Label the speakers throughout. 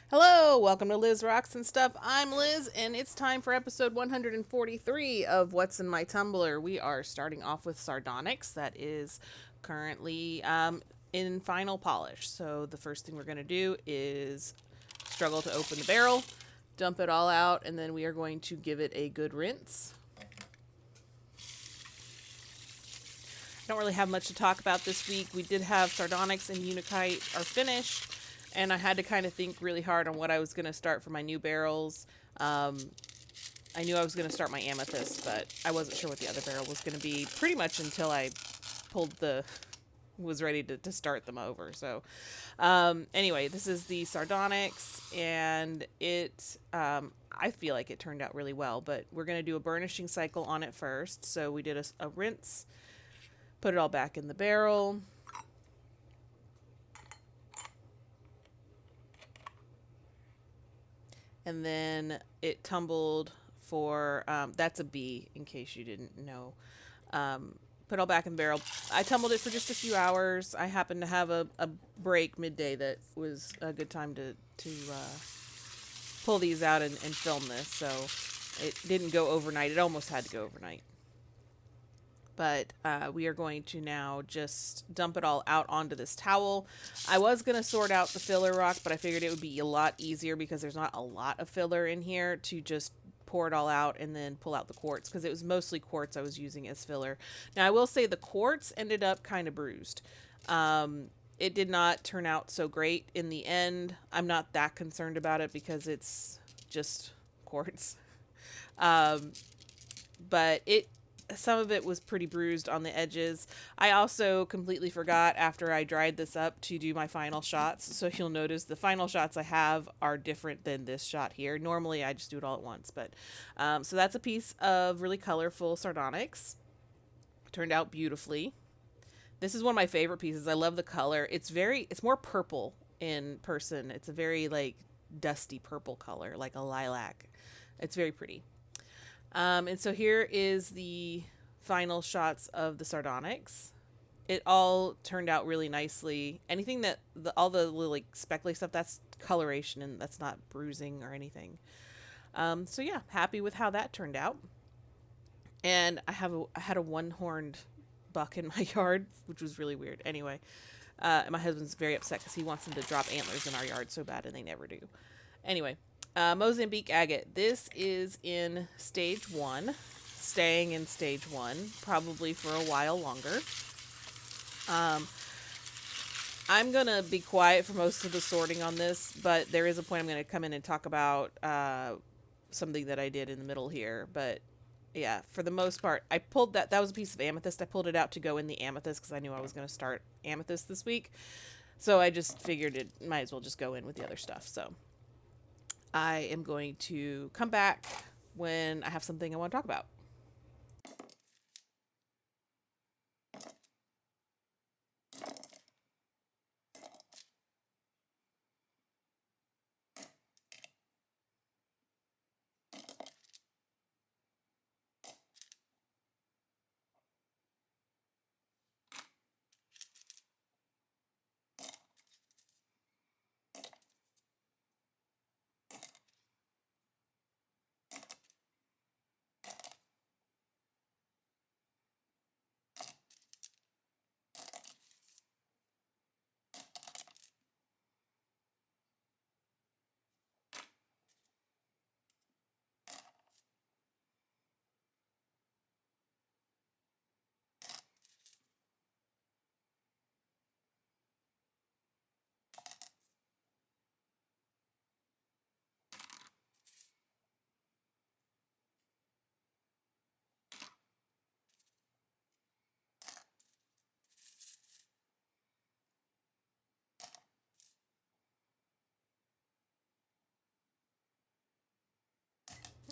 Speaker 1: Hello, welcome to Liz Rocks and Stuff. I'm Liz, and it's time for episode 143 of What's in My Tumbler. We are starting off with Sardonyx, that is currently in final polish. So the first thing we're going to do is struggle to open the barrel, dump it all out, and then we are going to give it a good rinse. I don't really have much to talk about this week. We did have Sardonyx and Unakite are finished, and I had to kind of think really hard on what I was going to start for my new barrels. I knew I was going to start my amethyst, but I wasn't sure what the other barrel was going to be pretty much until I was ready to start them over. So, anyway, this is the Sardonyx, and I feel like it turned out really well, but we're going to do a burnishing cycle on it first. So we did a rinse, put it all back in the barrel. And then it tumbled for, that's a B in case you didn't know. Put it all back in the barrel. I tumbled it for just a few hours. I happened to have a break midday that was a good time to pull these out and film this. So it didn't go overnight. It almost had to go overnight. But we are going to now just dump it all out onto this towel. I was going to sort out the filler rock, but I figured it would be a lot easier because there's not a lot of filler in here to just pour it all out and then pull out the quartz, because it was mostly quartz I was using as filler. Now, I will say the quartz ended up kind of bruised. It did not turn out so great in the end. I'm not that concerned about it because it's just quartz. But some of it was pretty bruised on the edges. I also completely forgot after I dried this up to do my final shots. So you'll notice the final shots I have are different than this shot here. Normally I just do it all at once. But so that's a piece of really colorful Sardonyx. Turned out beautifully. This is one of my favorite pieces. I love the color. It's more purple in person. It's a very like dusty purple color, like a lilac. It's very pretty. And so here is the final shots of the Sardonyx. It all turned out really nicely. Anything that all the little like speckly stuff, that's coloration and that's not bruising or anything. So yeah, happy with how that turned out. And I had a one-horned buck in my yard, which was really weird. Anyway, and my husband's very upset because he wants them to drop antlers in our yard so bad, and they never do. Anyway, Mozambique agate. This is in stage 1, staying in stage 1, probably for a while longer. I'm going to be quiet for most of the sorting on this, but there is a point I'm going to come in and talk about something that I did in the middle here. But yeah, for the most part, I pulled that was a piece of amethyst. I pulled it out to go in the amethyst because I knew I was going to start amethyst this week. So I just figured it might as well just go in with the other stuff. So I am going to come back when I have something I want to talk about.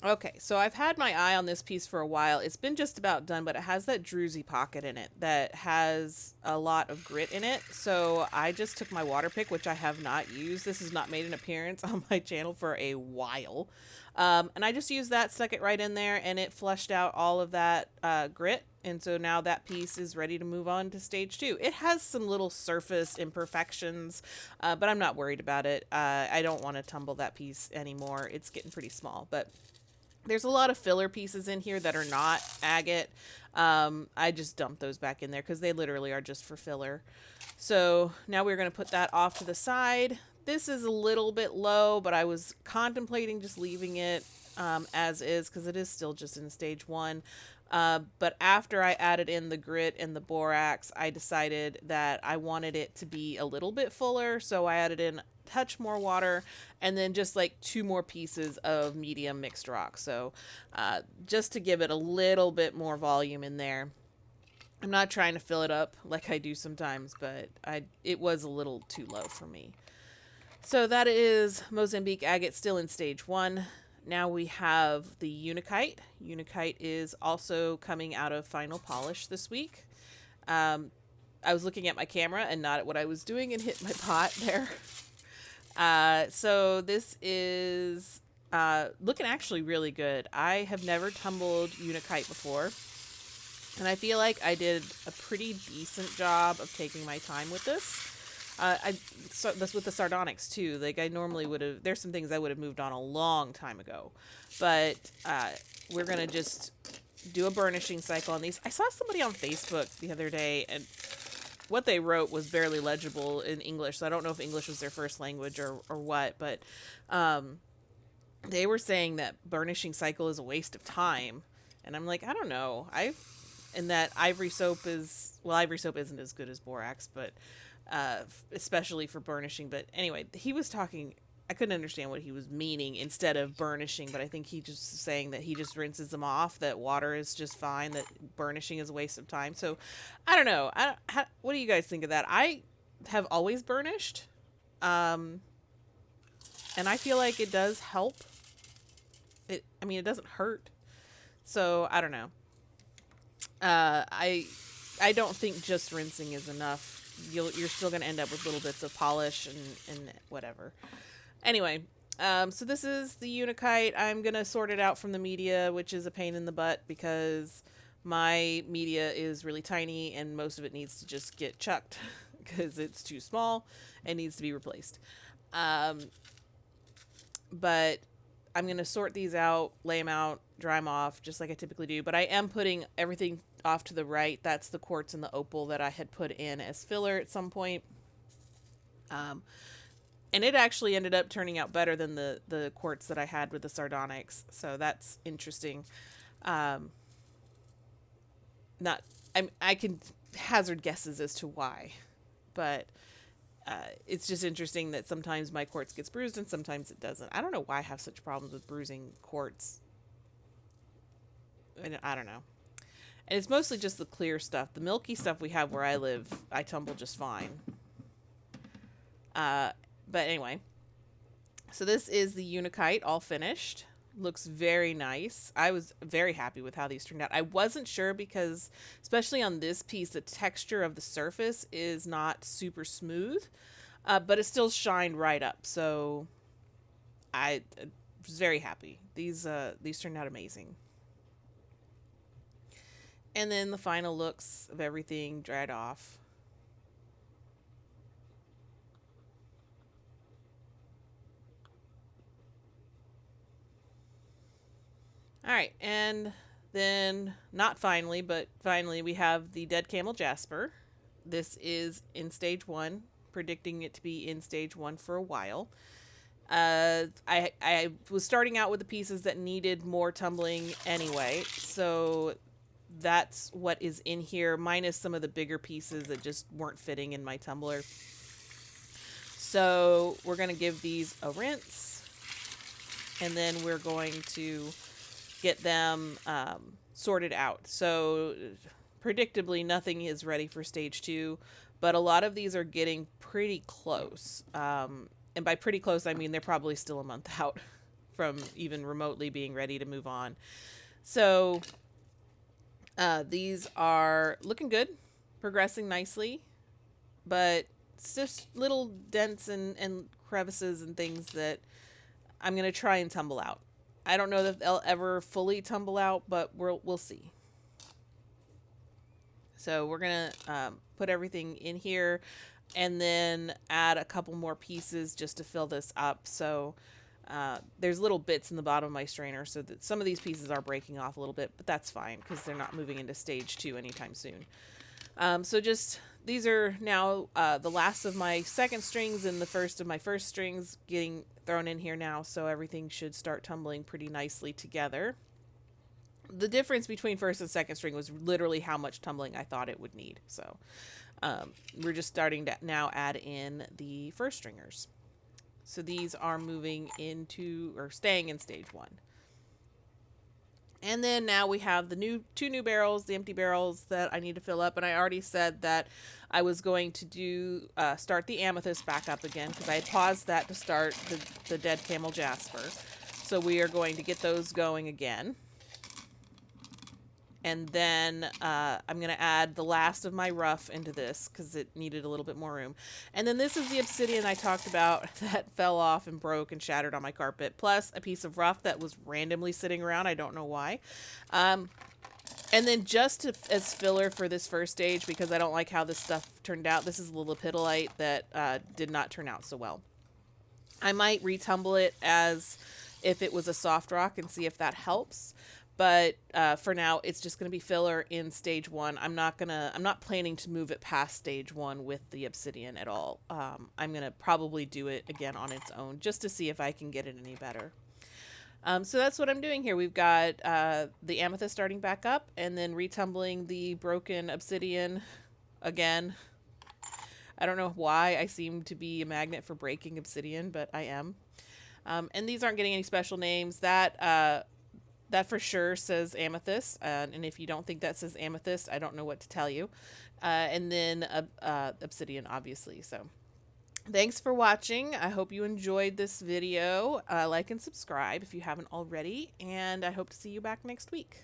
Speaker 1: Okay, so I've had my eye on this piece for a while. It's been just about done, but it has that druzy pocket in it that has a lot of grit in it. So I just took my water pick, which I have not used. This has not made an appearance on my channel for a while. And I just used that, stuck it right in there, and it flushed out all of that grit. And so now that piece is ready to move on to stage 2. It has some little surface imperfections, but I'm not worried about it. I don't want to tumble that piece anymore. It's getting pretty small, but there's a lot of filler pieces in here that are not agate. I just dumped those back in there because they literally are just for filler. So now we're going to put that off to the side. This is a little bit low, but I was contemplating just leaving it as is because it is still just in stage 1. But after I added in the grit and the borax, I decided that I wanted it to be a little bit fuller. So I added in a touch more water and then just like 2 more pieces of medium mixed rock. So just to give it a little bit more volume in there. I'm not trying to fill it up like I do sometimes, but it was a little too low for me. So that is Mozambique agate still in stage 1. Now we have the Unakite. Unakite is also coming out of final polish this week. I was looking at my camera and not at what I was doing and hit my pot there. So this is looking actually really good. I have never tumbled Unakite before, and I feel like I did a pretty decent job of taking my time with this. That's with the Sardonyx too. Like I normally would have, there's some things I would have moved on a long time ago, but we're going to just do a burnishing cycle on these. I saw somebody on Facebook the other day and what they wrote was barely legible in English. So I don't know if English was their first language or what, but they were saying that burnishing cycle is a waste of time. And I'm like, I don't know. And that ivory soap ivory soap isn't as good as borax, but especially for burnishing. But anyway, he was talking, I couldn't understand what he was meaning instead of burnishing, but I think he just saying that he just rinses them off, that water is just fine, that burnishing is a waste of time. So I don't know. What do you guys think of that? I have always burnished. And I feel like it does help. It doesn't hurt. So I don't know. I don't think just rinsing is enough. You're still going to end up with little bits of polish and whatever. Anyway, so this is the Unakite. I'm going to sort it out from the media, which is a pain in the butt because my media is really tiny and most of it needs to just get chucked because it's too small and needs to be replaced. But I'm going to sort these out, lay them out, dry them off, just like I typically do. But I am putting everything off to the right. That's the quartz and the opal that I had put in as filler at some point. And it actually ended up turning out better than the quartz that I had with the Sardonyx. So that's interesting. I can hazard guesses as to why. But it's just interesting that sometimes my quartz gets bruised and sometimes it doesn't. I don't know why I have such problems with bruising quartz. I don't know. And it's mostly just the clear stuff. The milky stuff we have where I live, I tumble just fine. But anyway. So this is the Unakite all finished. Looks very nice. I was very happy with how these turned out. I wasn't sure because, especially on this piece, the texture of the surface is not super smooth. But it still shined right up. So I was very happy. These turned out amazing. And then the final looks of everything dried off. All right, and then not finally, but finally we have the dead camel Jasper. This is in stage 1, predicting it to be in stage 1 for a while. I was starting out with the pieces that needed more tumbling anyway, so that's what is in here, minus some of the bigger pieces that just weren't fitting in my tumbler. So we're going to give these a rinse, and then we're going to get them sorted out. So predictably, nothing is ready for stage 2, but a lot of these are getting pretty close. And by pretty close, I mean they're probably still a month out from even remotely being ready to move on. So these are looking good, progressing nicely, but it's just little dents and crevices and things that I'm going to try and tumble out. I don't know that they'll ever fully tumble out, but we'll see. So we're going to put everything in here and then add a couple more pieces just to fill this up. So there's little bits in the bottom of my strainer, so that some of these pieces are breaking off a little bit, but that's fine because they're not moving into stage 2 anytime soon. So just, these are now the last of my second strings and the first of my first strings getting thrown in here now, so everything should start tumbling pretty nicely together. The difference between first and second string was literally how much tumbling I thought it would need. So we're just starting to now add in the first stringers. So these are moving into, or staying in stage 1. And then now we have the two new barrels, the empty barrels that I need to fill up. And I already said that I was going to start the amethyst back up again because I had paused that to start the dead camel Jasper. So we are going to get those going again. And then I'm going to add the last of my rough into this because it needed a little bit more room. And then this is the obsidian I talked about that fell off and broke and shattered on my carpet, plus a piece of rough that was randomly sitting around. I don't know why. And then just as filler for this first stage, because I don't like how this stuff turned out, this is lillipitolite that did not turn out so well. I might retumble it as if it was a soft rock and see if that helps. But for now, it's just going to be filler in stage 1. I'm not planning to move it past stage 1 with the obsidian at all. I'm going to probably do it again on its own just to see if I can get it any better. So that's what I'm doing here. We've got the amethyst starting back up and then retumbling the broken obsidian again. I don't know why I seem to be a magnet for breaking obsidian, but I am. And these aren't getting any special names. That for sure says amethyst, and if you don't think that says amethyst, I don't know what to tell you. And then obsidian, obviously. So thanks for watching. I hope you enjoyed this video. Like and subscribe if you haven't already, and I hope to see you back next week.